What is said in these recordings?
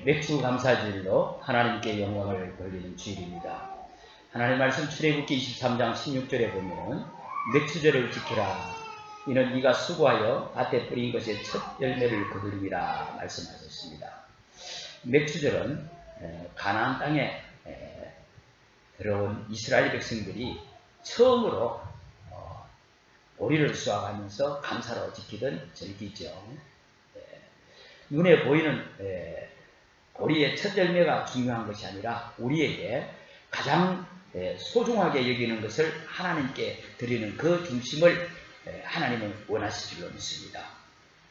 맥주 감사주일로 하나님께 영광을 돌리는 주일입니다. 하나님 말씀 출애굽기 23장 16절에 보면 맥주절을 지키라. 이는 네가 수고하여 밭에 뿌린 것의 첫 열매를 거두리라 말씀하셨습니다. 맥주절은 가나안 땅에 들어온 이스라엘 백성들이 처음으로 보리를 수확하면서 감사로 지키던 절기죠. 눈에 보이는 보리의 첫 열매가 중요한 것이 아니라 우리에게 가장 소중하게 여기는 것을 하나님께 드리는 그 중심을 하나님은 원하실 줄로 믿습니다.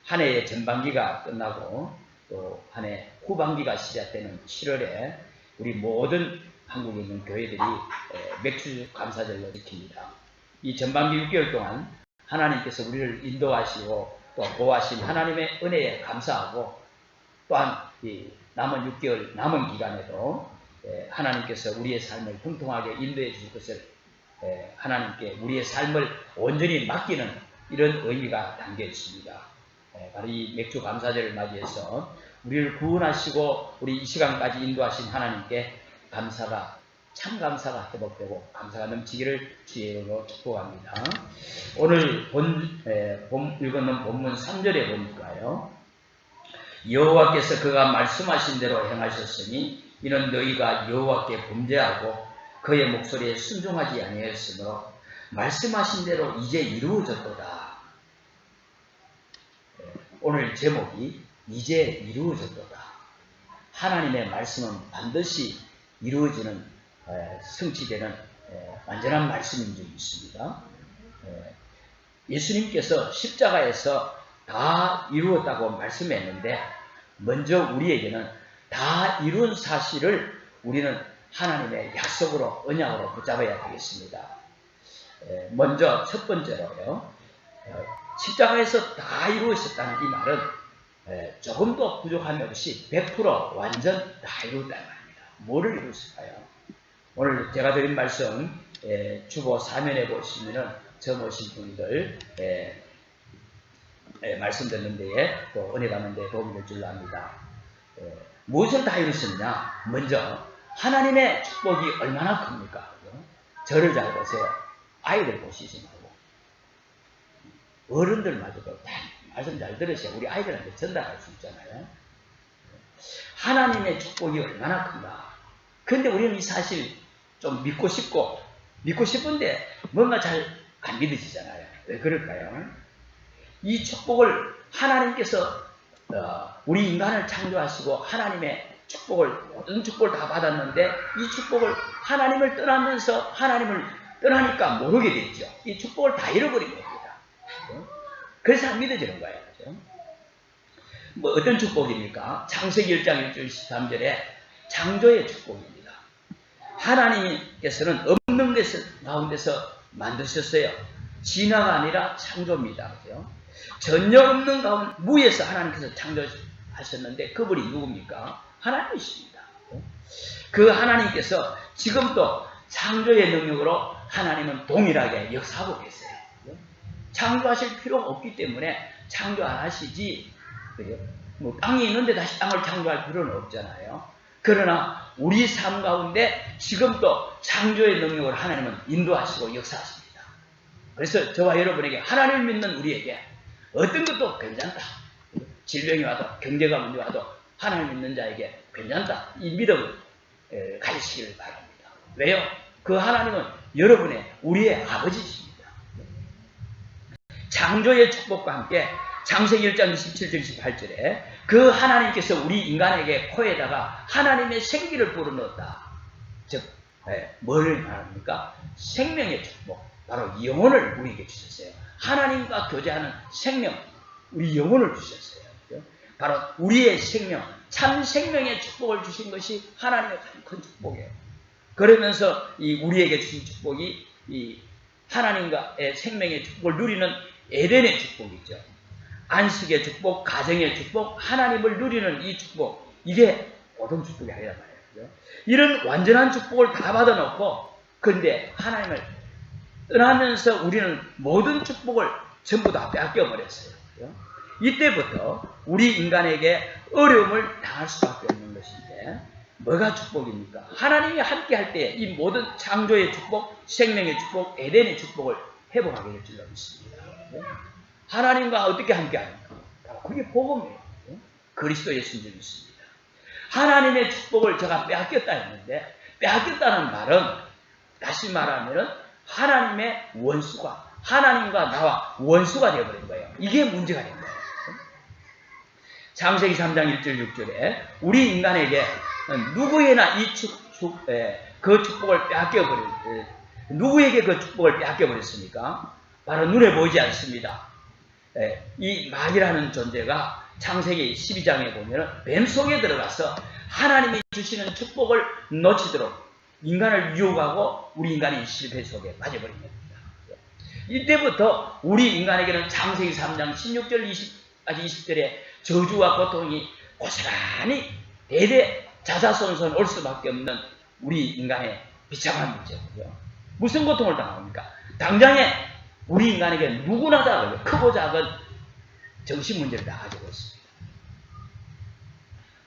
한 해의 전반기가 끝나고 또 한 해 후반기가 시작되는 7월에 우리 모든 한국에 있는 교회들이 맥주 감사절로 지킵니다. 이 전반기 6개월 동안 하나님께서 우리를 인도하시고 또 보호하신 하나님의 은혜에 감사하고 또한 이 남은 6개월 남은 기간에도 하나님께서 우리의 삶을 통통하게 인도해 주실 것을 하나님께 우리의 삶을 온전히 맡기는 이런 의미가 담겨 있습니다. 바로 이 맥주 감사절을 맞이해서 우리를 구원하시고 우리 이 시간까지 인도하신 하나님께 감사가 참 감사가 회복되고 감사가 넘치기를 주의 이름으로 축복합니다. 오늘 읽었는 본문 3절에 보니까요. 여호와께서 그가 말씀하신 대로 행하셨으니 이는 너희가 여호와께 범죄하고 그의 목소리에 순종하지 아니하였으므로 말씀하신 대로 이제 이루어졌도다. 오늘 제목이 이제 이루어졌도다. 하나님의 말씀은 반드시 이루어지는 성취되는 완전한 말씀인 줄 믿습니다. 예수님께서 십자가에서 다 이루었다고 말씀했는데 먼저 우리에게는 다 이룬 사실을 우리는 하나님의 약속으로 언약으로 붙잡아야 되겠습니다. 먼저 첫 번째로요. 십자가에서 다 이루어졌다는 이 말은 조금도 부족함이 없이 100% 완전 다 이루었다는 말입니다. 뭐를 이루었을까요? 오늘 제가 드린 말씀 주보 사면에 보시면은 처음 오신 분들 말씀 듣는 데에 또 은혜 받는 데 도움이 될 줄로 압니다. 무엇을 다 이루었느냐? 먼저 하나님의 축복이 얼마나 큽니까? 저를 잘 보세요. 아이들 보시지 말고 어른들마저도 말씀 잘 들으셔야 우리 아이들한테 전달할 수 있잖아요. 하나님의 축복이 얼마나 큰가. 그런데 우리는 이 사실 좀 믿고 싶은데 뭔가 잘 안 믿어지잖아요. 왜 그럴까요? 이 축복을 하나님께서 우리 인간을 창조하시고 하나님의 축복을 모든 축복을 다 받았는데 이 축복을 하나님을 떠나면서 하나님을 떠나니까 모르게 됐죠. 이 축복을 다 잃어버린 겁니다. 그래서 안 믿어지는 거예요. 그렇죠? 뭐 어떤 축복입니까? 창세기 1장 1절 13절에 창조의 축복입니다. 하나님께서는 없는 것 가운데서 만드셨어요. 진화가 아니라 창조입니다. 그렇죠? 전혀 없는 가운데 무에서 하나님께서 창조하셨는데 그분이 누굽니까? 하나님이십니다. 그 하나님께서 지금도 창조의 능력으로 하나님은 동일하게 역사하고 계세요. 창조하실 필요가 없기 때문에 창조 안 하시지 뭐 땅이 있는데 다시 땅을 창조할 필요는 없잖아요. 그러나 우리 삶 가운데 지금도 창조의 능력으로 하나님은 인도하시고 역사하십니다. 그래서 저와 여러분에게 하나님을 믿는 우리에게 어떤 것도 괜찮다. 질병이 와도 경제가 문제 와도 하나님 믿는 자에게 괜찮다. 이 믿음을 가지시기를 바랍니다. 왜요? 그 하나님은 여러분의 우리의 아버지십니다. 창조의 축복과 함께 창세기 1장 27절 28절에 그 하나님께서 우리 인간에게 코에다가 하나님의 생기를 불어넣었다. 즉 뭘 말합니까? 생명의 축복. 바로 영혼을 우리에게 주셨어요. 하나님과 교제하는 생명, 우리 영혼을 주셨어요. 바로 우리의 생명, 참 생명의 축복을 주신 것이 하나님의 가장 큰 축복이에요. 그러면서 이 우리에게 주신 축복이 이 하나님과의 생명의 축복을 누리는 에덴의 축복이죠. 안식의 축복, 가정의 축복, 하나님을 누리는 이 축복, 이게 보통 축복이 아니란 말이에요. 이런 완전한 축복을 다 받아놓고 그런데 하나님을 떠나면서 우리는 모든 축복을 전부 다 빼앗겨버렸어요. 이때부터 우리 인간에게 어려움을 당할 수밖에 없는 것인데 뭐가 축복입니까? 하나님이 함께 할 때 이 모든 창조의 축복, 생명의 축복, 에덴의 축복을 회복하게 될 줄로 믿습니다. 하나님과 어떻게 함께 합니까? 그게 복음이에요. 그리스도 예수님을 믿습니다. 하나님의 축복을 제가 빼앗겼다 했는데 빼앗겼다는 말은 다시 말하면 하나님의 원수가 하나님과 나와 원수가 되어버린 거예요. 이게 문제가 된 거예요. 창세기 3장 1절 6절에 우리 인간에게 누구에나 그 축복을 빼앗겨버린 누구에게 그 축복을 빼앗겨버렸습니까? 바로 눈에 보이지 않습니다. 이 마귀라는 존재가 창세기 12장에 보면 뱀 속에 들어가서 하나님이 주시는 축복을 놓치도록 인간을 유혹하고 우리 인간이 실패 속에 빠져버린 겁니다. 이때부터 우리 인간에게는 창세기 3장 16절 20절에 저주와 고통이 고스란히 대대 자자손손 올 수밖에 없는 우리 인간의 비참한 문제고요. 무슨 고통을 당합니까? 당장에 우리 인간에게 누구나 다 크고 작은 정신 문제를 다 가지고 있습니다.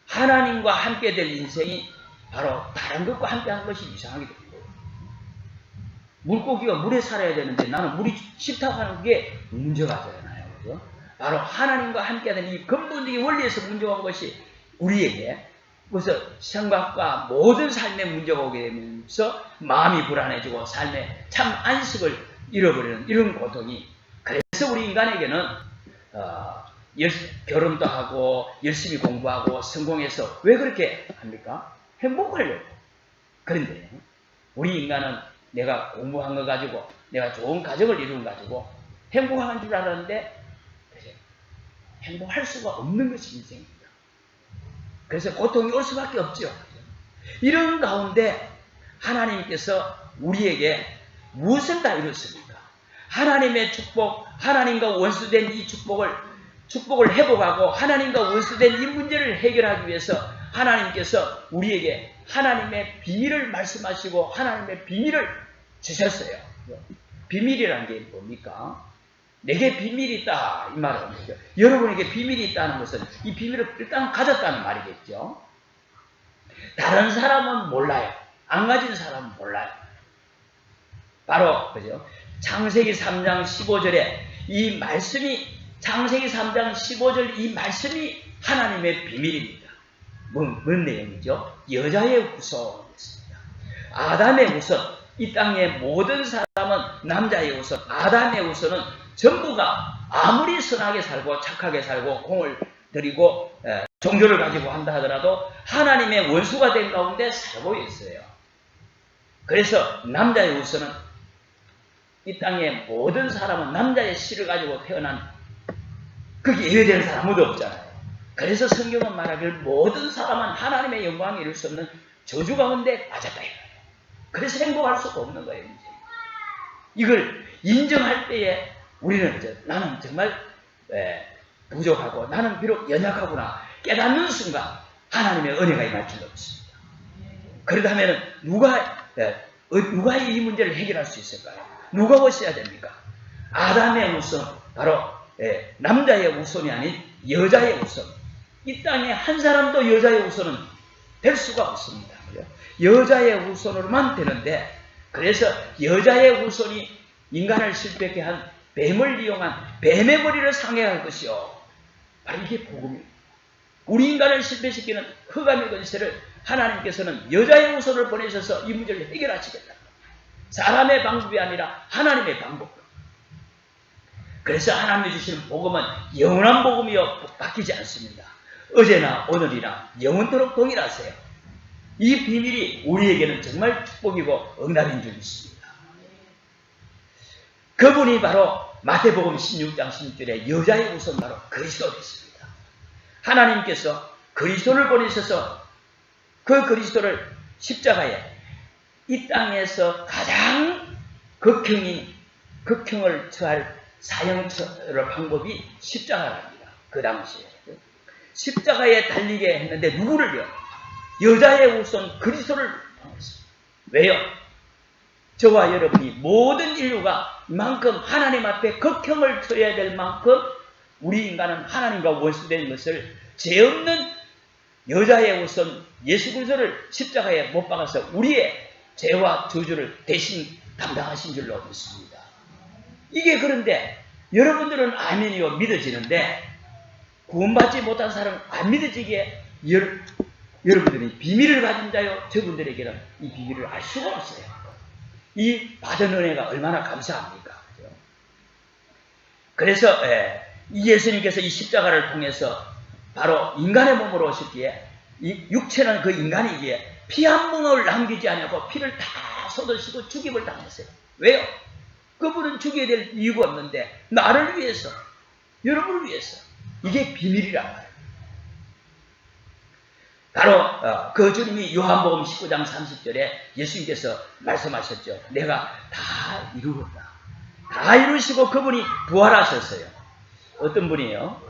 하나님과 함께 될 인생이 바로 다른 것과 함께 한 것이 이상하게 됩니다. 물고기가 물에 살아야 되는데 나는 물이 싫다고 하는 게 문제가 되잖아요. 그죠? 바로 하나님과 함께 하는 이 근본적인 원리에서 문제가 온 것이 우리에게 그래서 생각과 모든 삶의 문제가 오게 되면서 마음이 불안해지고 삶의 참 안식을 잃어버리는 이런 고통이 그래서 우리 인간에게는 결혼도 하고 열심히 공부하고 성공해서 왜 그렇게 합니까? 행복하려고. 그런데 우리 인간은 내가 공부한 거 가지고 내가 좋은 가정을 이룬 거 가지고 행복한 줄 알았는데 행복할 수가 없는 것이 인생입니다. 그래서 고통이 올 수밖에 없죠. 이런 가운데 하나님께서 우리에게 무엇을 다 이뤘습니까? 하나님의 축복, 하나님과 원수된 이 축복을 회복하고 하나님과 원수된 이 문제를 해결하기 위해서 하나님께서 우리에게 하나님의 비밀을 말씀하시고 하나님의 비밀을 주셨어요. 비밀이라는 게 뭡니까? 내게 비밀이 있다 이 말은 여러분에게 비밀이 있다는 것은 이 비밀을 일단 가졌다는 말이겠죠. 다른 사람은 몰라요. 안 가진 사람은 몰라요. 바로 그죠? 창세기 3장 15절에 이 말씀이 창세기 3장 15절 이 말씀이 하나님의 비밀입니다. 뭔 내용이죠? 여자의 후손이었습니다. 아담의 후손, 이 땅의 모든 사람은 남자의 후손, 아담의 후손은 전부가 아무리 선하게 살고 착하게 살고 공을 들이고 종교를 가지고 한다 하더라도 하나님의 원수가 된 가운데 살고 있어요. 그래서 남자의 후손은 이 땅의 모든 사람은 남자의 씨를 가지고 태어난 그게 예외되는 사람 아무도 없잖아요. 그래서 성경은 말하길 모든 사람은 하나님의 영광을 이룰 수 없는 저주 가운데 빠졌다. 그래서 행복할 수가 없는 거예요. 이제. 이걸 인정할 때에 우리는 이제 나는 정말 부족하고 나는 비록 연약하구나 깨닫는 순간 하나님의 은혜가 임할 줄로 믿습니다. 그러다면 누가 이 문제를 해결할 수 있을까요? 누가 오셔야 됩니까? 아담의 후손, 바로 남자의 후손이 아닌 여자의 후손. 이 땅에 한 사람도 여자의 후손은 될 수가 없습니다. 여자의 후손으로만 되는데 그래서 여자의 후손이 인간을 실패하게 한 뱀을 이용한 뱀의 머리를 상해할 것이요. 바로 이게 복음입니다. 우리 인간을 실패시키는 흑암의 권세를 하나님께서는 여자의 후손을 보내셔서 이 문제를 해결하시겠다. 사람의 방법이 아니라 하나님의 방법. 그래서 하나님이 주시는 복음은 영원한 복음이요 바뀌지 않습니다. 어제나 오늘이나 영원토록 동일하세요. 이 비밀이 우리에게는 정말 축복이고 응답인 줄 믿습니다. 그분이 바로 마태복음 16장 16절에 여자의 후손 바로 그리스도 됐습니다. 하나님께서 그리스도를 보내셔서 그 그리스도를 십자가에 이 땅에서 가장 극형을 처할 사형처럴 방법이 십자가랍니다. 그 당시에 십자가에 달리게 했는데 누구를요? 여자의 후손 그리스도를 보냈습니다. 왜요? 저와 여러분이 모든 인류가 이만큼 하나님 앞에 극형을 처해야 될 만큼 우리 인간은 하나님과 원수된 것을 죄 없는 여자의 우선 예수 그리스도를 십자가에 못 박아서 우리의 죄와 저주를 대신 담당하신 줄로 믿습니다. 이게 그런데 여러분들은 아멘이요 믿어지는데 구원받지 못한 사람은 안 믿어지기에 여러분들이 비밀을 가진 자요 저분들에게는 이 비밀을 알 수가 없어요. 이 받은 은혜가 얼마나 감사합니까? 그래서 이 예수님께서 이 십자가를 통해서 바로 인간의 몸으로 오셨기에 이 육체는 그 인간이기에 피 한 뭉을 남기지 않고 피를 다 쏟으시고 죽임을 당했어요. 왜요? 그분은 죽여야 될 이유가 없는데 나를 위해서, 여러분을 위해서. 이게 비밀이란 말이에요. 바로 그 주님이 요한복음 19장 30절에 예수님께서 말씀하셨죠. 내가 다 이루었다. 다 이루시고 그분이 부활하셨어요. 어떤 분이에요?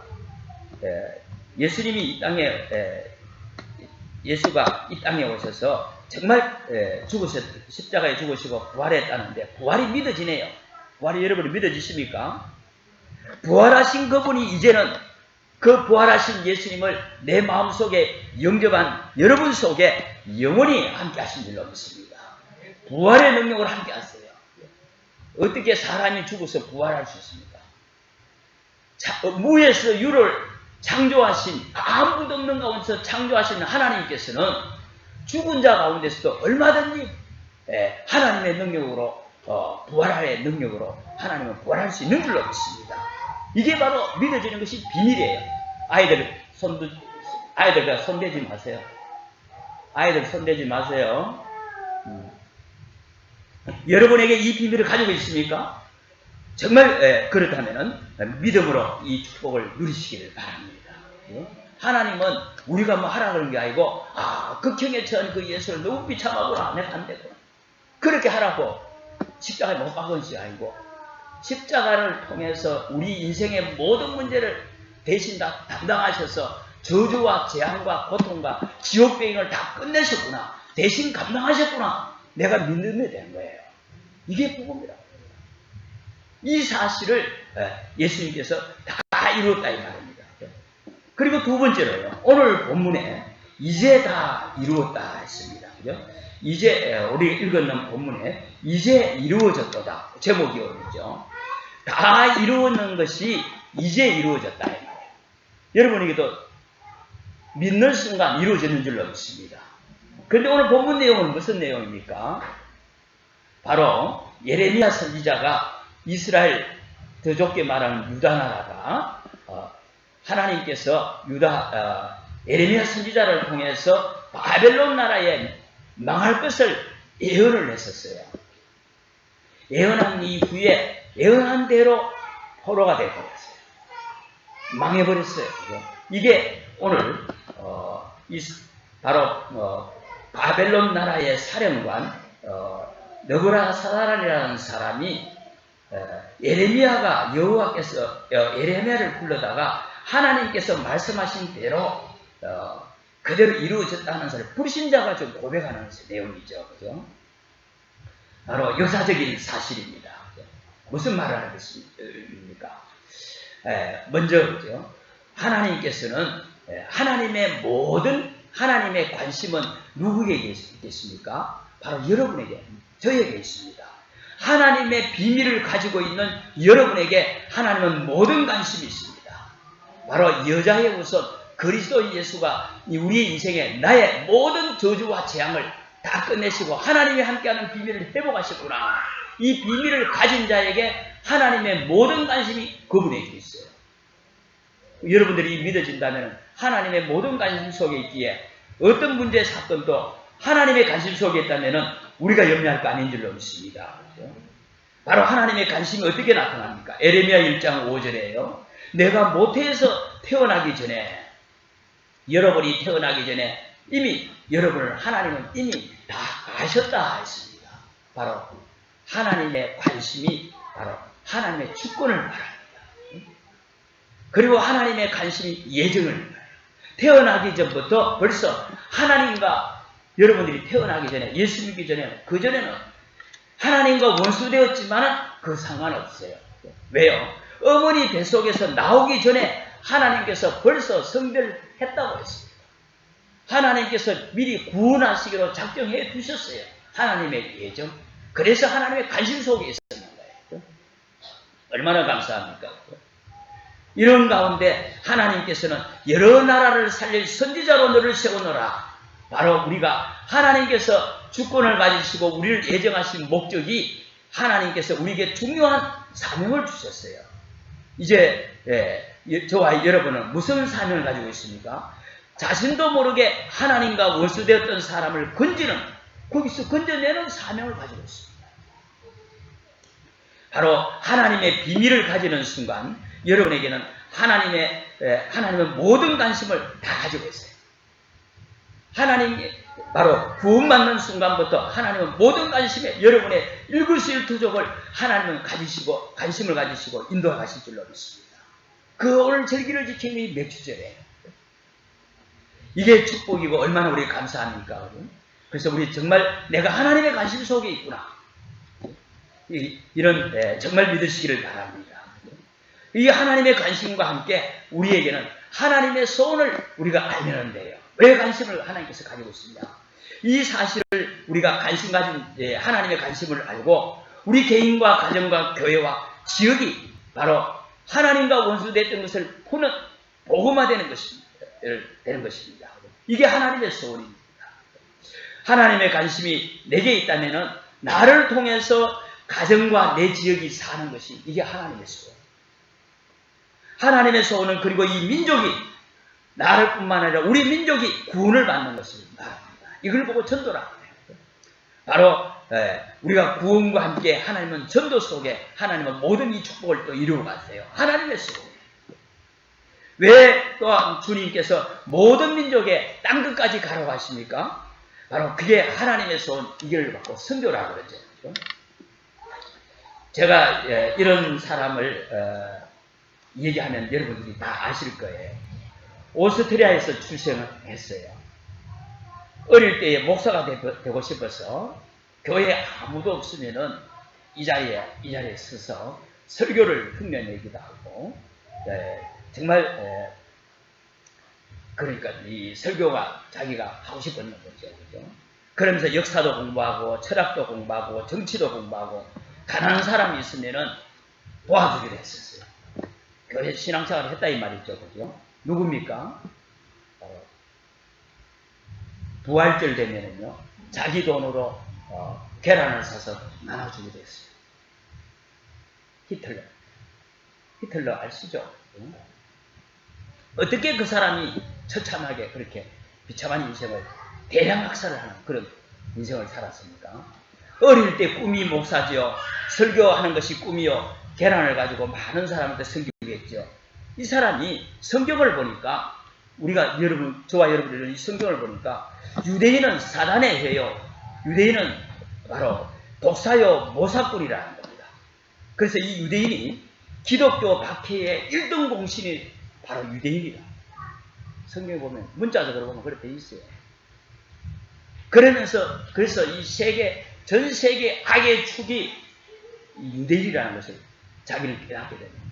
예수님이 이 땅에 예수가 이 땅에 오셔서 정말 십자가에 죽으시고 부활했다는데 부활이 믿어지네요. 부활이 여러분이 믿어지십니까? 부활하신 그분이 이제는 그 부활하신 예수님을 내 마음속에 영접한 여러분 속에 영원히 함께 하신 줄로 믿습니다. 부활의 능력을 함께 하세요. 어떻게 사람이 죽어서 부활할 수 있습니까? 무에서 유를 창조하신 아무도 없는 가운데서 창조하신 하나님께서는 죽은 자 가운데서도 얼마든지 하나님의 능력으로 부활의 능력으로 하나님은 부활할 수 있는 줄로 믿습니다. 이게 바로 믿어지는 것이 비밀이에요. 아이들 손대지 마세요. 아이들 손대지 마세요. 여러분에게 이 비밀을 가지고 있습니까? 정말 그렇다면 믿음으로 이 축복을 누리시기를 바랍니다. 하나님은 우리가 뭐 하라 그런 게 아니고 극형에 처한 그 예수를 너무 비참하구나, 내가 안 되구나, 그렇게 하라고 십자가에 못 박은 것이 아니고 십자가를 통해서 우리 인생의 모든 문제를 대신 다 담당하셔서 저주와 재앙과 고통과 지옥배행을 다 끝내셨구나, 대신 감당하셨구나, 내가 믿으면 되는 거예요. 이게 복음이라. 이 사실을 예수님께서 다 이루었다 이 말입니다. 그리고 두 번째로요, 오늘 본문에 이제 다 이루었다 했습니다. 그죠? 이제 우리 읽었는 본문에 이제 이루어졌도다 제목이 오르죠. 다 이루어진 것이 이제 이루어졌다 이 말이에요. 여러분에게도 믿는 순간 이루어지는 줄로 믿습니다. 그런데 오늘 본문 내용은 무슨 내용입니까? 바로 예레미야 선지자가 이스라엘, 더 좁게 말하는 유다 나라가 하나님께서 예레미야 선지자를 통해서 바벨론 나라에 망할 것을 예언을 했었어요. 예언한 이후에 예언한 대로 포로가 되어버렸어요. 망해버렸어요. 이게 오늘 바로 바벨론 나라의 사령관 느부갓네살이라는 사람이 예레미야가 여호와께서 예레미야를 불러다가 하나님께서 말씀하신 대로 그대로 이루어졌다는 것을 불신자가 좀 고백하는 내용이죠. 그죠? 바로 역사적인 사실입니다. 무슨 말을 하겠습니까? 먼저 그죠? 하나님께서는 하나님의 관심은 누구에게 있겠습니까? 바로 여러분에게, 저에게 있습니다. 하나님의 비밀을 가지고 있는 여러분에게 하나님은 모든 관심이 있습니다. 바로 여자의 우선 그리스도 예수가 우리의 인생에 나의 모든 저주와 재앙을 다 끝내시고 하나님이 함께하는 비밀을 회복하셨구나. 이 비밀을 가진 자에게 하나님의 모든 관심이 그분에게 있어요. 여러분들이 믿어진다면 하나님의 모든 관심 속에 있기에 어떤 문제 사건도 하나님의 관심 속에 있다면 우리가 염려할 거 아닌 줄로 믿습니다. 바로 하나님의 관심이 어떻게 나타납니까? 에레미야 1장 5절에요. 내가 모태에서 태어나기 전에, 여러분이 태어나기 전에 이미 여러분을 하나님은 이미 다 아셨다 했습니다. 바로 하나님의 관심이 바로 하나님의 주권을 말합니다. 그리고 하나님의 관심이 예정을 말해요. 태어나기 전부터 벌써 하나님과 여러분들이 태어나기 전에, 예수 믿기 전에, 그전에는 하나님과 원수되었지만 그 상관없어요. 왜요? 어머니 뱃속에서 나오기 전에 하나님께서 벌써 성별했다고 했습니다. 하나님께서 미리 구원하시기로 작정해 두셨어요. 하나님의 예정. 그래서 하나님의 관심 속에 있었는 거예요. 얼마나 감사합니까? 이런 가운데 하나님께서는 여러 나라를 살릴 선지자로 너를 세우노라. 바로 우리가 하나님께서 주권을 가지시고 우리를 예정하신 목적이 하나님께서 우리에게 중요한 사명을 주셨어요. 이제 저와 여러분은 무슨 사명을 가지고 있습니까? 자신도 모르게 하나님과 원수되었던 사람을 건지는, 거기서 건져내는 사명을 가지고 있습니다. 바로 하나님의 비밀을 가지는 순간 여러분에게는 하나님의 모든 관심을 다 가지고 있어요. 하나님이 바로 구원받는 순간부터 하나님은 모든 관심에 여러분의 일거수일투족을 하나님은 가지시고 관심을 가지시고 인도하실 줄로 믿습니다. 그 오늘 절기를 지키는 이 맥주절에 이게 축복이고 얼마나 우리 감사합니까? 그래서 우리 정말 내가 하나님의 관심 속에 있구나. 이런 정말 믿으시기를 바랍니다. 이 하나님의 관심과 함께 우리에게는 하나님의 소원을 우리가 알면 돼요. 왜 관심을 하나님께서 가지고 있느냐? 이 사실을 우리가 하나님의 관심을 알고 우리 개인과 가정과 교회와 지역이 바로 하나님과 원수됐던 것을 푸는 복음화되는 것입니다. 이게 하나님의 소원입니다. 하나님의 관심이 내게 있다면 나를 통해서 가정과 내 지역이 사는 것이 이게 하나님의 소원. 하나님의 소원은 그리고 이 민족이 나를 뿐만 아니라 우리 민족이 구원을 받는 것을 말합니다. 이걸 보고 전도라 해요. 바로 우리가 구원과 함께 하나님은 전도 속에 하나님은 모든 이 축복을 또 이루어 갔어요. 하나님의 소원. 왜 또한 주님께서 모든 민족의 땅끝까지 가라고 하십니까? 바로 그게 하나님의 소원, 이걸 받고 선교라고 그러죠. 제가 이런 사람을 얘기하면 여러분들이 다 아실 거예요. 오스트리아에서 출생을 했어요. 어릴 때에 목사가 되고 싶어서 교회에 아무도 없으면은 이 자리에 서서 설교를 흉내내기도 하고, 정말 그러니까 이 설교가 자기가 하고 싶었는 거죠, 그죠? 그러면서 역사도 공부하고 철학도 공부하고 정치도 공부하고 가난한 사람이 있으면은 도와주기로 했었어요. 교회 신앙생활을 했다 이 말이죠, 그죠? 누굽니까? 부활절 되면은요, 자기 돈으로 계란을 사서 나눠주기도 했어요. 히틀러 아시죠? 어떻게 그 사람이 처참하게 그렇게 비참한 인생을 대량 학살을 하는 그런 인생을 살았습니까? 어릴 때 꿈이 목사지요. 설교하는 것이 꿈이요. 계란을 가지고 많은 사람한테 섬기겠죠. 이 사람이 성경을 보니까 저와 여러분들은 이 성경을 보니까 유대인은 사단의 회요. 유대인은 바로 독사요 모사꾼이라는 겁니다. 그래서 이 유대인이 기독교 박해의 1등 공신이 바로 유대인이다. 성경에 보면 문자적으로 보면 그렇게 돼 있어요. 그래서 전 세계 악의 축이 유대인이라는 것을 자기는 깨닫게 되는 거예요.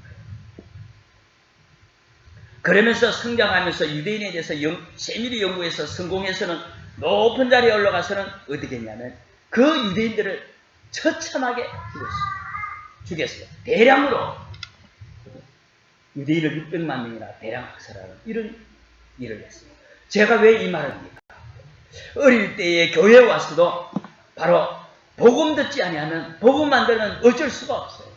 그러면서 성장하면서 유대인에 대해서 세밀히 연구해서 성공해서는 높은 자리에 올라가서는 어떻게 했냐면 그 유대인들을 처참하게 죽였어요. 대량으로 유대인을 600만 명이나 대량 학살하는 이런 일을 했어요. 제가 왜 이 말을 합니까? 어릴 때에 교회에 와서도 바로 복음 듣지 아니하면 복음 만들면 어쩔 수가 없어요.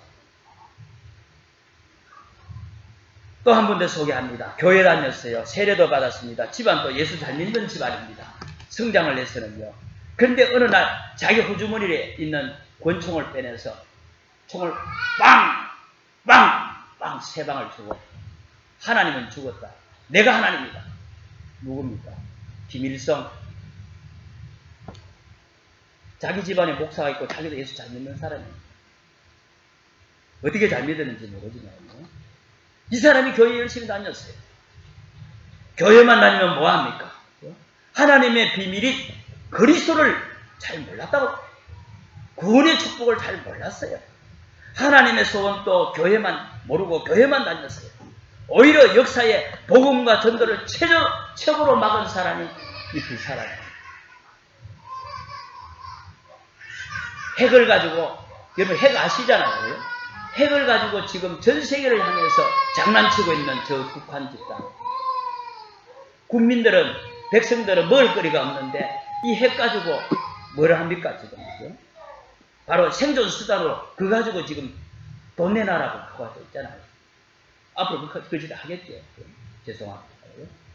또 한 번 더 소개합니다. 교회 다녔어요. 세례도 받았습니다. 집안도 예수 잘 믿는 집안입니다. 성장을 해서는요. 그런데 어느 날 자기 호주머니에 있는 권총을 빼내서 총을 빵! 세 방을 주고 하나님은 죽었다. 내가 하나님이다. 누굽니까? 김일성. 자기 집안에 목사가 있고 자기도 예수 잘 믿는 사람입니다. 어떻게 잘 믿었는지 모르지만 이 사람이 교회 열심히 다녔어요. 교회만 다니면 뭐합니까? 하나님의 비밀이 그리스도를 잘 몰랐다고, 구원의 축복을 잘 몰랐어요. 하나님의 소원도 교회만 모르고 교회만 다녔어요. 오히려 역사에 복음과 전도를 최고로 막은 사람이 이 두 사람. 핵을 가지고, 여러분 핵 아시잖아요. 핵을 가지고 지금 전 세계를 향해서 장난치고 있는 저 북한 집단. 국민들은, 백성들은 먹을 거리가 없는데 이 핵 가지고 뭘 합니까 지금? 바로 생존 수단으로 그거 가지고 지금 돈 내놔라고 그거 하고 있잖아요. 앞으로 그 짓을 하겠죠. 죄송합니다.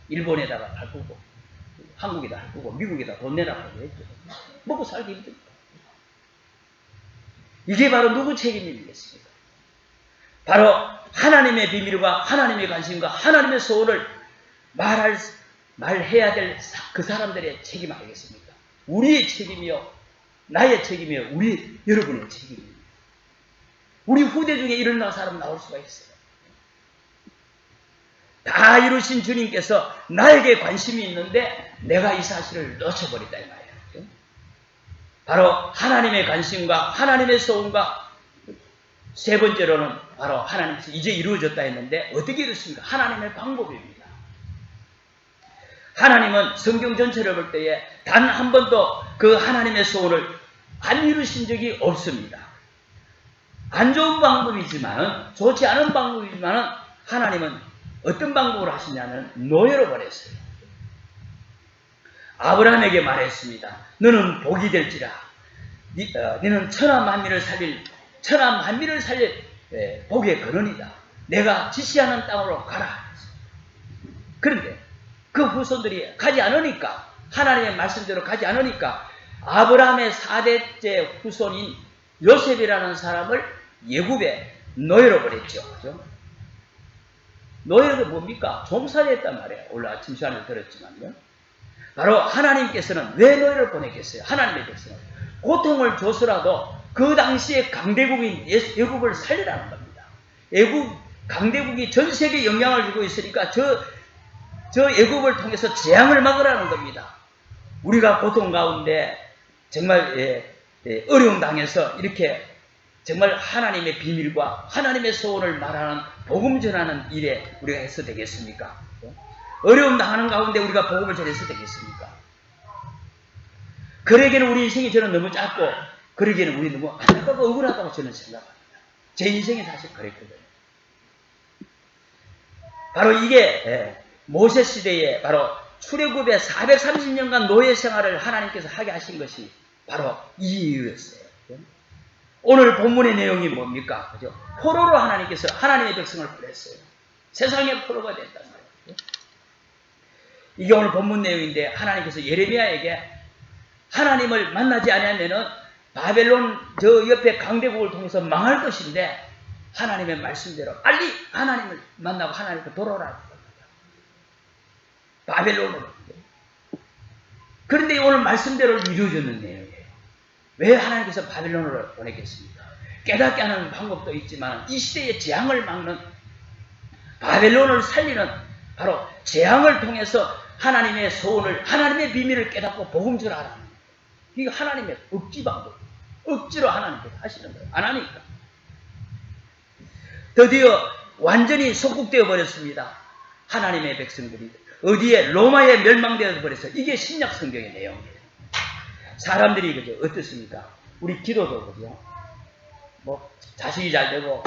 일본에다가 할 거고, 한국에다 할 거고, 미국에다 돈 내라고 했죠. 먹고 살기 힘듭니다. 이게 바로 누구 책임이겠습니까? 바로 하나님의 비밀과 하나님의 관심과 하나님의 소원을 말해야 될 그 사람들의 책임 아니겠습니까? 우리의 책임이요, 나의 책임이요, 여러분의 책임입니다. 우리 후대 중에 이런 사람 나올 수가 있어요. 다 이루신 주님께서 나에게 관심이 있는데 내가 이 사실을 놓쳐버렸다 이 말이에요. 바로 하나님의 관심과 하나님의 소원과 세 번째로는 바로 하나님께서 이제 이루어졌다 했는데 어떻게 이루었습니까? 하나님의 방법입니다. 하나님은 성경 전체를 볼 때에 단 한 번도 그 하나님의 소원을 안 이루신 적이 없습니다. 안 좋은 방법이지만, 좋지 않은 방법이지만 하나님은 어떤 방법으로 하시냐면 노예로 보냈어요. 아브라함에게 말했습니다. 너는 복이 될지라. 너는 천하 만민을 살릴 복의 근원이다. 내가 지시하는 땅으로 가라. 그런데 그 후손들이 가지 않으니까, 하나님의 말씀대로 가지 않으니까 아브라함의 4대째 후손인 요셉이라는 사람을 예굽에 노예로 보냈죠. 그죠? 노예가 뭡니까? 종살이했단 말이에요. 오늘 아침 시간에 들었지만요. 바로 하나님께서는 왜 노예를 보냈겠어요? 하나님의 백성은 고통을 줘서라도 그 당시에 강대국인 애굽을 살리라는 겁니다. 애굽 강대국이 전 세계에 영향을 주고 있으니까 저 애굽을 통해서 재앙을 막으라는 겁니다. 우리가 고통 가운데 정말 어려움 당해서 이렇게 정말 하나님의 비밀과 하나님의 소원을 말하는 복음 전하는 일에 우리가 해서 되겠습니까? 어려움 당하는 가운데 우리가 복음을 전해서 되겠습니까? 그러기에는 우리 인생이 저는 너무 짧고, 그러기에는 우리 너무 안타깝고 억울하다고 저는 생각합니다. 제 인생이 사실 그랬거든요. 바로 이게 모세 시대에 바로 출애굽의 430년간 노예 생활을 하나님께서 하게 하신 것이 바로 이 이유였어요. 오늘 본문의 내용이 뭡니까? 그죠? 포로로 하나님께서 하나님의 백성을 보냈어요. 세상의 포로가 됐단 말이에요. 이게 오늘 본문 내용인데, 하나님께서 예레미야에게 하나님을 만나지 않으면은 바벨론 저 옆에 강대국을 통해서 망할 것인데 하나님의 말씀대로 빨리 하나님을 만나고 하나님께 돌아오라는 겁니다. 바벨론으로. 그런데 오늘 말씀대로 이루어졌는 내용이에요. 왜 하나님께서 바벨론으로 보냈겠습니까? 깨닫게 하는 방법도 있지만 이 시대의 재앙을 막는, 바벨론을 살리는 바로 재앙을 통해서 하나님의 소원을, 하나님의 비밀을 깨닫고 복음 전하라는 거예요. 이거 하나님의 억지 방법. 억지로 하나님께서 하시는 거예요. 안 하니까. 드디어 완전히 속국되어 버렸습니다. 하나님의 백성들이. 어디에? 로마에 멸망되어 버렸어요. 이게 신약 성경의 내용이에요. 사람들이 그죠? 어떻습니까? 우리 기도도 그죠? 뭐 자식이 잘 되고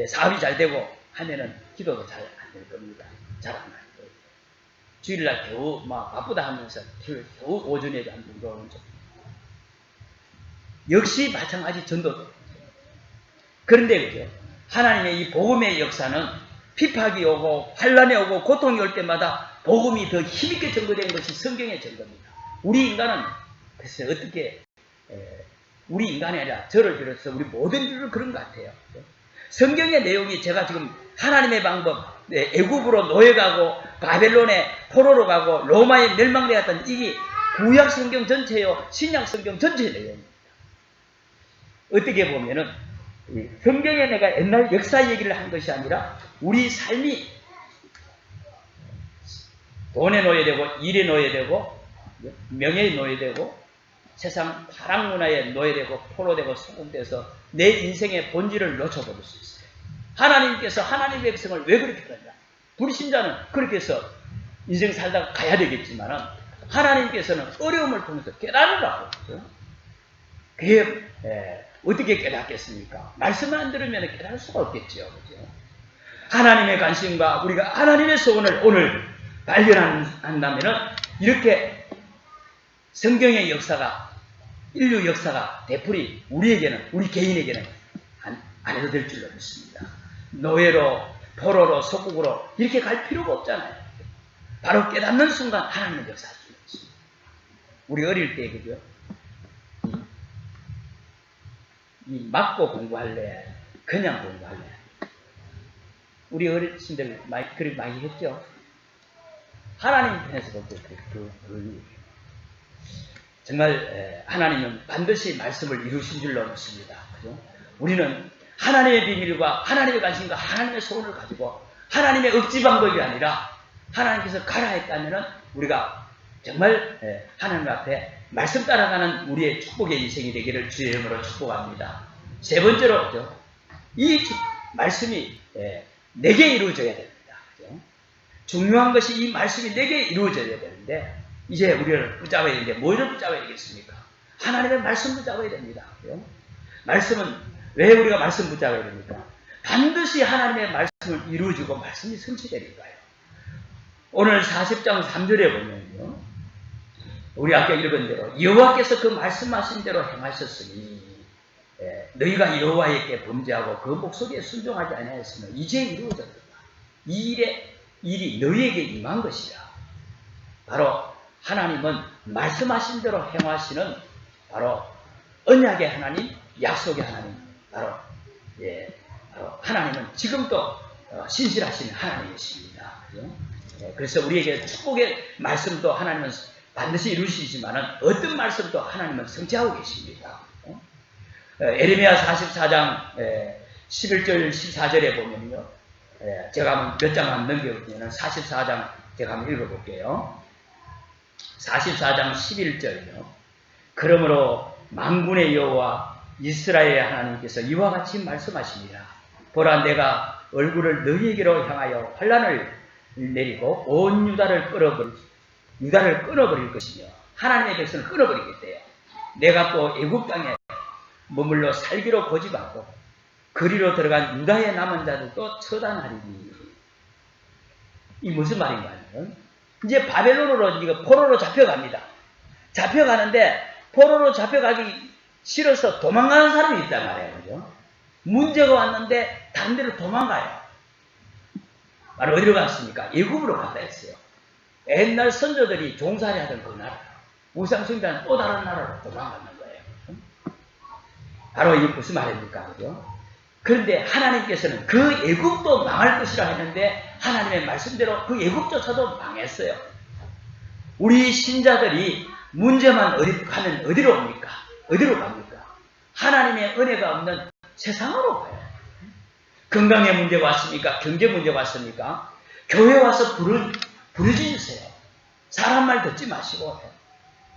사업이 잘 되고 하면은 기도도 잘 안 될 겁니다. 잘 안 할 거예요. 주일날 겨우 바쁘다 하면서 겨우 오전에 안 들어오는 점. 역시 마찬가지 전도도. 그런데 그죠? 하나님의 이 복음의 역사는 핍박이 오고 환란이 오고 고통이 올 때마다 복음이 더 힘있게 전거된 것이 성경의 전거입니다. 우리 인간은 글쎄 어떻게 우리 인간이 아니라 저를 비롯해서 우리 모든 인류는 그런 것 같아요. 성경의 내용이 제가 지금 하나님의 방법, 애굽으로 노예가고 바벨론에 포로로 가고 로마에 멸망되었던 이게 구약 성경 전체요, 신약 성경 전체의 내용입니다. 어떻게 보면은 성경에 내가 옛날 역사 얘기를 한 것이 아니라 우리 삶이 돈에 노예되고 일에 노예되고 명예에 노예되고 세상 파랑 문화에 노예되고 포로되고 소국돼서 내 인생의 본질을 놓쳐버릴 수 있어요. 하나님께서 하나님의 백성을 왜 그렇게 그러냐? 불신자는 그렇게 해서 인생 살다가 가야 되겠지만은 하나님께서는 어려움을 통해서 깨달으라고. 그게 어떻게 깨닫겠습니까? 말씀을 안 들으면 깨달을 수가 없겠죠. 그죠? 하나님의 관심과 우리가 하나님의 소원을 오늘 발견한다면은 이렇게 성경의 역사가, 인류 역사가 되풀이 우리에게는, 우리 개인에게는 안 해도 될 줄로 믿습니다. 노예로, 포로로, 속국으로 이렇게 갈 필요가 없잖아요. 바로 깨닫는 순간 하나님의 역사하시는 것입니다. 우리 어릴 때, 그죠? 이 맞고 공부할래? 그냥 공부할래? 우리 어르신들 그렇게 많이 했죠? 하나님 편에서 볼 때 정말 하나님은 반드시 말씀을 이루신 줄로 믿습니다. 그죠? 우리는 하나님의 비밀과 하나님의 관심과 하나님의 소원을 가지고 하나님의 억지 방법이 아니라 하나님께서 가라 했다면 우리가 정말 하나님 앞에 말씀 따라가는 우리의 축복의 인생이 되기를 주의 이름으로 축복합니다. 세 번째로 이 말씀이 내게 이루어져야 됩니다. 그죠? 중요한 것이 이 말씀이 내게 이루어져야 되는데 이제 우리를 붙잡아야 되는데 뭐를 붙잡아야 되겠습니까? 하나님의 말씀 붙잡아야 됩니다. 그죠? 말씀은 왜 우리가 말씀 붙잡아야 됩니까? 반드시 하나님의 말씀을 이루어주고 말씀이 성취되니까요. 오늘 40장 3절에 보면요. 우리 아까 읽은 대로 여호와께서 그 말씀하신 대로 행하셨으니 너희가 여호와에게 범죄하고 그 목소리에 순종하지 아니하였으면 이제 이루어졌다. 이 일이 너희에게 임한 것이라. 바로 하나님은 말씀하신 대로 행하시는 바로 언약의 하나님, 약속의 하나님, 바로 하나님은 지금도 신실하신 하나님이십니다. 그래서 우리에게 축복의 말씀도 하나님은 반드시 이루시지만은 어떤 말씀도 하나님은 성취하고 계십니다. 에레미야 44장 11절 14절에 보면요. 제가 몇 장만 넘겨보면 44장 제가 한번 읽어볼게요. 44장 11절이요. 그러므로 만군의 여호와 이스라엘의 하나님께서 이와 같이 말씀하시니라. 보라, 내가 얼굴을 너희에게로 향하여 환란을 내리고 온 유다를 끊어버릴 것이며 하나님의 백성을 끊어버리겠대요. 내가 또 애굽 땅에 머물러 살기로 고집하고 그리로 들어간 유다의 남은 자들도 처단하리니. 이 무슨 말인가요? 이제 바벨론으로 이거 포로로 잡혀갑니다. 잡혀가는데 포로로 잡혀가기 싫어서 도망가는 사람이 있단 말이에요. 그죠? 문제가 왔는데 다른 데로 도망가요. 바로 어디로 갔습니까? 애굽으로 갔다 했어요. 옛날 선조들이 종살이 하던 그 나라, 우상숭배하는 또 다른 나라로 도망가는 거예요. 바로 이게 무슨 말입니까? 그죠? 그런데 하나님께서는 그 애굽도 망할 것이라 했는데 하나님의 말씀대로 그 애굽조차도 망했어요. 우리 신자들이 문제만 가면 어디로 옵니까? 어디로 갑니까? 하나님의 은혜가 없는 세상으로 가요. 건강에 문제가 왔습니까? 경제 문제가 왔습니까? 교회 와서 부르짖으세요. 사람 말 듣지 마시고.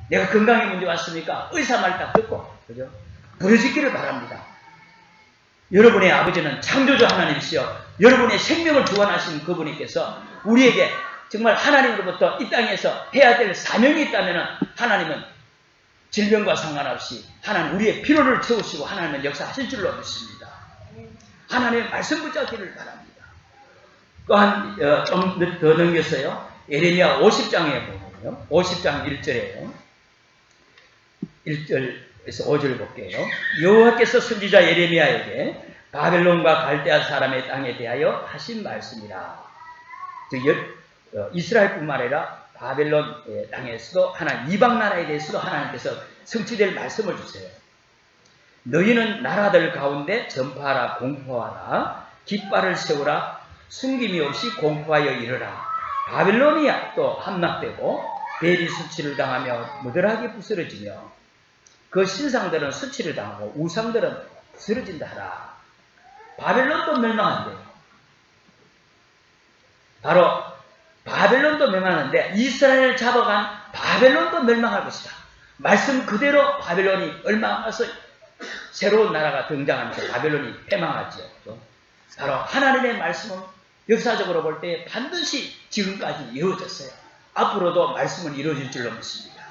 내가 건강에 문제 왔습니까? 의사 말 딱 듣고, 그죠? 부르짖기를 바랍니다. 여러분의 아버지는 창조주 하나님이시여 여러분의 생명을 주관하신 그분께서 우리에게 정말 하나님으로부터 이 땅에서 해야 될 사명이 있다면 하나님은 질병과 상관없이 하나님 우리의 필요를 채우시고 하나님은 역사하실 줄로 믿습니다. 하나님의 말씀 붙잡기를 바랍니다. 또한 좀 더 넘겼어요. 에레미야 50장에 보면요. 50장 1절에요. 1절에서 5절 볼게요. 여호와께서 선지자 에레미야에게 바벨론과 갈대아 사람의 땅에 대하여 하신 말씀이라. 이스라엘뿐만 아니라 바벨론 땅에서도 하나님 이방 나라에 대해서도 하나님께서 성취될 말씀을 주세요. 너희는 나라들 가운데 전파하라 공포하라 깃발을 세우라 숨김이 없이 공포하여 이르라. 바벨론이 또 함락되고 벨이 수치를 당하며 무드하게 부스러지며 그 신상들은 수치를 당하고 우상들은 부스러진다 하라. 바벨론도 멸망한대요. 바로 바벨론도 멸망하는데 이스라엘을 잡아간 바벨론도 멸망할 것이다. 말씀 그대로 바벨론이 얼마 나서 새로운 나라가 등장하면서 바벨론이 패망하죠. 바로 하나님의 말씀은 역사적으로 볼 때 반드시 지금까지 이루어졌어요. 앞으로도 말씀은 이루어질 줄로 믿습니다.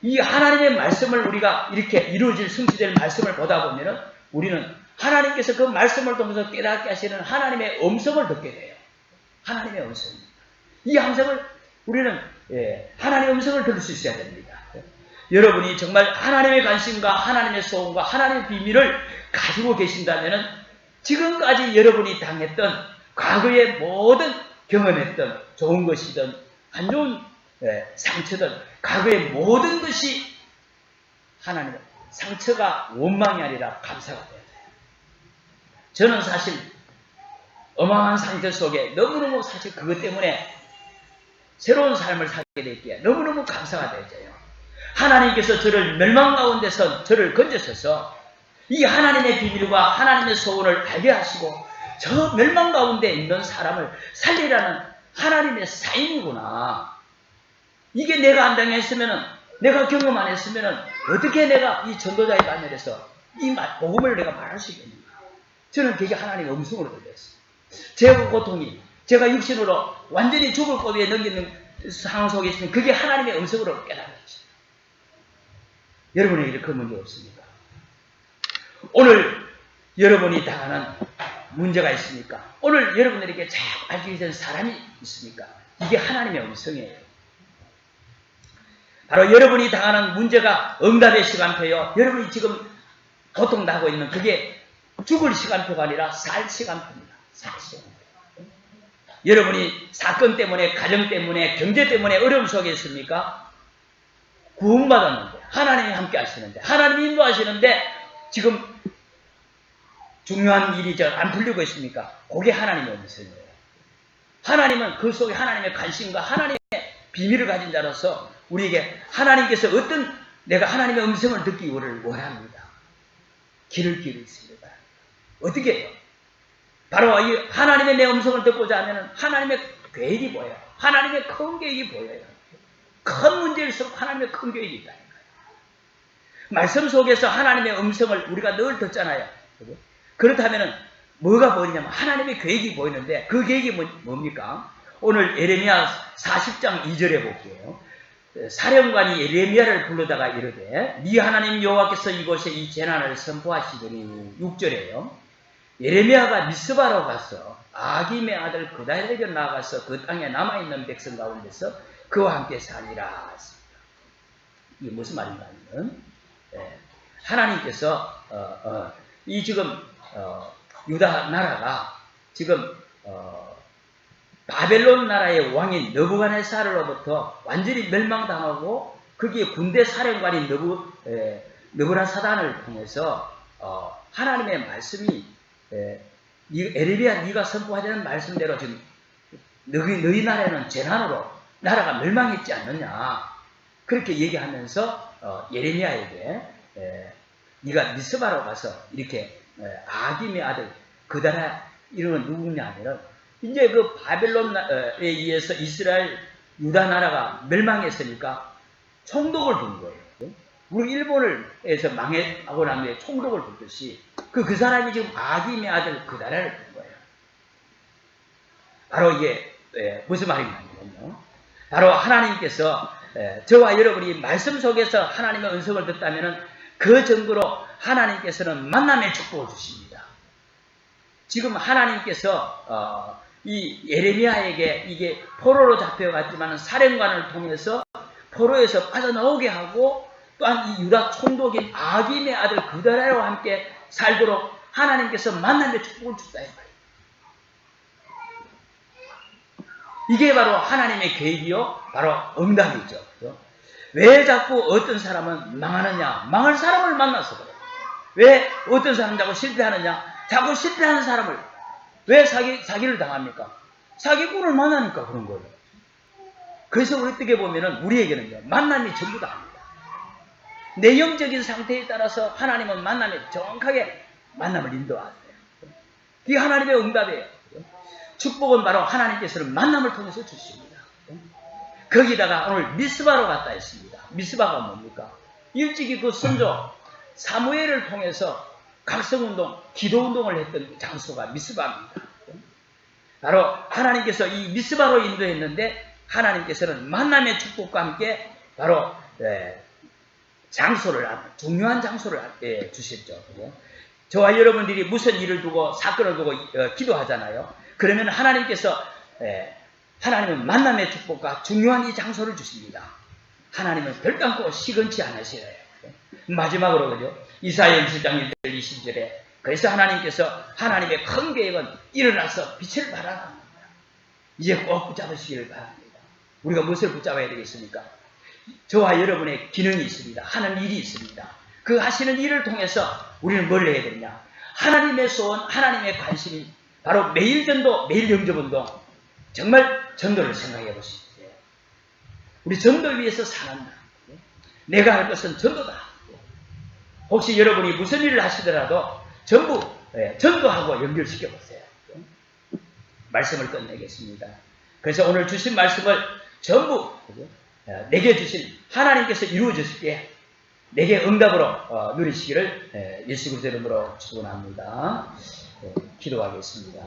이 하나님의 말씀을 우리가 이렇게 이루어질 성취될 말씀을 보다 보면은 우리는 하나님께서 그 말씀을 통해서 깨닫게 하시는 하나님의 음성을 듣게 돼요. 하나님의 음성입니다. 이 음성을 우리는 하나님의 음성을 들을 수 있어야 됩니다. 여러분이 정말 하나님의 관심과 하나님의 소원과 하나님의 비밀을 가지고 계신다면은 지금까지 여러분이 당했던 과거의 모든 경험했던 좋은 것이든 안 좋은 상처든 과거의 모든 것이 하나님의 상처가 원망이 아니라 감사가 돼야 돼요. 저는 사실 어마어마한 상처 속에 너무너무 사실 그것 때문에 새로운 삶을 살게 됐기에 너무너무 감사가 되어요. 하나님께서 저를 멸망 가운데서 저를 건져서서 이 하나님의 비밀과 하나님의 소원을 알게 하시고 저 멸망 가운데 있는 사람을 살리라는 하나님의 사인이구나. 이게 내가 안 당했으면은, 내가 경험 안 했으면은 어떻게 내가 이 전도자의 반열에서 이 복음을 내가 말할 수 있겠는가. 저는 그게 하나님의 음성으로 들렸어요. 제 고통이 제가 육신으로 완전히 죽을 고비에 넘기는 상황 속에 있으면 그게 하나님의 음성으로 깨달았어요. 여러분에게 그 문제 없습니까? 오늘 여러분이 당하는 문제가 있습니까? 오늘 여러분들에게 잘 알게 된 사람이 있습니까? 이게 하나님의 음성이에요. 바로 여러분이 당하는 문제가 응답의 시간표요. 여러분이 지금 고통당하고 있는 그게 죽을 시간표가 아니라 살 시간표입니다. 살 시간표. 여러분이 사건 때문에, 가정 때문에, 경제 때문에 어려움 속에 있습니까? 구원받았는데, 하나님이 함께 하시는데, 하나님이 인도하시는데 지금 중요한 일이 안 풀리고 있습니까? 그게 하나님의 음성이에요. 하나님은 그 속에 하나님의 관심과 하나님의 비밀을 가진 자로서 우리에게 하나님께서 어떤 내가 하나님의 음성을 듣기 원합니다. 귀를 기울이십니다. 어떻게 해요? 바로 이 하나님의 내 음성을 듣고자 하면 하나님의 계획이 보여요. 하나님의 큰 계획이 보여요. 큰 문제일수록 하나님의 큰 계획이 있다니까요. 말씀 속에서 하나님의 음성을 우리가 늘 듣잖아요. 그렇다면 뭐가 보이냐면 하나님의 계획이 보이는데 그 계획이 뭡니까? 오늘 예레미야 40장 2절에 볼게요. 사령관이 예레미야를 불러다가 이르되 네 하나님 여호와께서 이곳에 이 재난을 선포하시더니 6절에요. 예레미야가 미스바로 가서 아김의 아들 그다리에게 나가서 그 땅에 남아있는 백성 가운데서 그와 함께 사니라. 이게 무슨 말인가 하면 하나님께서 이 지금 유다 나라가 지금 바벨론 나라의 왕인 느부갓네살로부터 완전히 멸망당하고 거기에 군대 사령관인 느부갓네살을 통해서 하나님의 말씀이 에레미야 네가 선포하자는 말씀대로 지금 너희 나라에는 재난으로 나라가 멸망했지 않느냐 그렇게 얘기하면서 예레미야에게 네가 미스바로 가서 이렇게 아김의 아들 그다라 이름은 누구냐 하면 이제 그 바벨론에 의해서 이스라엘 유다 나라가 멸망했으니까 총독을 둔 거예요. 우리 일본에서 망하고 난 뒤에 총독을 뒀듯이 그 사람이 지금 아김의 아들 그다라를 둔 거예요. 바로 이게 무슨 말인가 하면요. 바로 하나님께서 저와 여러분이 말씀 속에서 하나님의 은성을 듣다면 그 증거로 하나님께서는 만남의 축복을 주십니다. 지금 하나님께서 이 예레미야에게 이게 포로로 잡혀갔지만 사령관을 통해서 포로에서 빠져나오게 하고 또한 이 유다 총독인 아김의 아들 그다라와 함께 살도록 하나님께서 만남의 축복을 줬다. 이게 바로 하나님의 계획이요. 바로 응답이죠. 왜 자꾸 어떤 사람은 망하느냐? 망할 사람을 만나서 그래요. 왜 어떤 사람 자꾸 실패하느냐? 자꾸 실패하는 사람을 왜 사기를 당합니까? 사기꾼을 만나니까 그런 거예요. 그래서 우리 어떻게 보면은 우리에게는요, 만남이 전부다 아닙니다. 내 영적인 상태에 따라서 하나님은 만남에 정확하게 만남을 인도하세요. 이게 하나님의 응답이에요. 축복은 바로 하나님께서는 만남을 통해서 주십니다. 거기다가 오늘 미스바로 갔다 했습니다. 미스바가 뭡니까? 일찍이 그 선조 사무엘을 통해서 각성운동, 기도운동을 했던 장소가 미스바입니다. 바로 하나님께서 이 미스바로 인도했는데 하나님께서는 만남의 축복과 함께 바로 장소를, 중요한 장소를 주셨죠. 저와 여러분들이 무슨 일을 두고 사건을 두고 기도하잖아요. 그러면 하나님께서 하나님은 만남의 축복과 중요한 이 장소를 주십니다. 하나님은 별감고 시건치 않으시래요. 마지막으로 그죠? 이사야 27장 1절 20절에 그래서 하나님께서 하나님의 큰 계획은 일어나서 빛을 발하라. 이제 꼭 붙잡으시기를 바랍니다. 우리가 무엇을 붙잡아야 되겠습니까? 저와 여러분의 기능이 있습니다. 하는 일이 있습니다. 그 하시는 일을 통해서 우리는 뭘 해야 되냐? 하나님의 소원, 하나님의 관심이 바로 매일 전도, 매일 영접운동. 정말 전도를 생각해 보십시오. 우리 전도 위해서 사는다. 내가 할 것은 전도다. 혹시 여러분이 무슨 일을 하시더라도 전부 전도하고 연결시켜 보세요. 말씀을 끝내겠습니다. 그래서 오늘 주신 말씀을 전부 내게 주신 하나님께서 이루어 주실게 내게 응답으로 누리시기를 예수 그리스도 이름으로 축원합니다. 기도하겠습니다.